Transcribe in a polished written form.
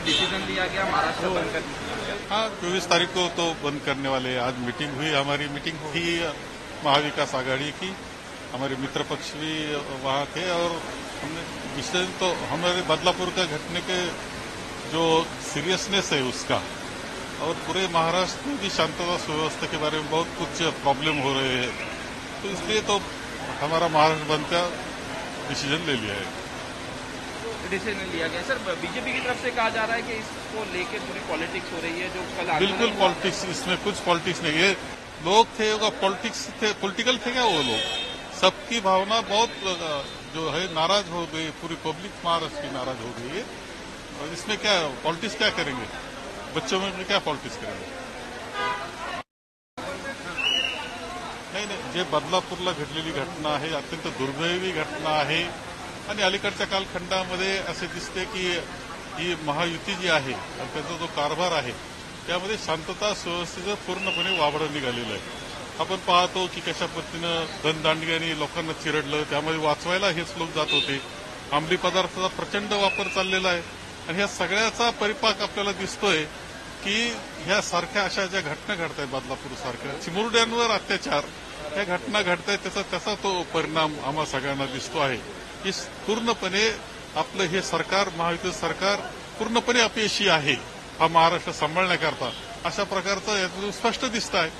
Decision लिया गया महाराष्ट्र बंद करने का? हाँ, 24 तारीख को तो बंद करने वाले। आज मीटिंग हुई, हमारी मीटिंग थी महाविकास आघाड़ी की, हमारे मित्र पक्ष भी वहाँ थे और हमने विषय तो हमारे बदलापुर का घटने के जो सीरियसनेस है उसका और पूरे महाराष्ट्र में भी शांतता सुव्यवस्था के बारे में बहुत कुछ प्रॉब्लम हो रहे हैं, तो इसलिए तो हमारा महाराष्ट्र बंद का डिसीजन ले लिया है। डिसीजन लिया गया। सर, बीजेपी की तरफ से कहा जा रहा है कि इसको लेके पूरी पॉलिटिक्स हो रही है, जो कल बिल्कुल पॉलिटिक्स, इसमें कुछ पॉलिटिक्स नहीं है। लोग थे पॉलिटिक्स थे, पॉलिटिकल थे क्या वो लोग? सबकी भावना बहुत जो है नाराज हो गई, पूरी पब्लिक महाराष्ट्र की नाराज हो गई है और इसमें क्या पॉलिटिक्स क्या करेंगे? बच्चों में क्या पॉलिटिक्स करेंगे? नाही, जे बदलापूरला घडलेली घटना आहे अत्यंत दुर्दैवी घटना आहे आणि अलीकडच्या कालखंडामध्ये असे दिसते की ही महायुती जी आहे आणि त्याचा जो कारभार आहे त्यामध्ये शांतता सुव्यवस्थेचं पूर्णपणे वाबडं निघालेलं आहे। आपण पाहतो की कशा पद्धतीनं धनदांडग्यांनी लोकांना चिरडलं, त्यामध्ये वाचवायला हेच लोक जात होते। अंमली पदार्थाचा प्रचंड वापर चाललेला आहे आणि ह्या सगळ्याचा परिपाक आपल्याला दिसतोय की ह्या सारख्या अशा ज्या घटना घडत आहेत बदलापूर सारख्या चिमुरड्यांवर अत्याचार ह्या घटना घडत आहेत, त्याचा तो परिणाम आम्हा सगळ्यांना दिसतो आहे की पूर्णपणे आपलं हे सरकार महायुती सरकार पूर्णपणे अपयशी आहे हा महाराष्ट्र सांभाळण्याकरता, अशा प्रकारचं यातून स्पष्ट दिसत आहे।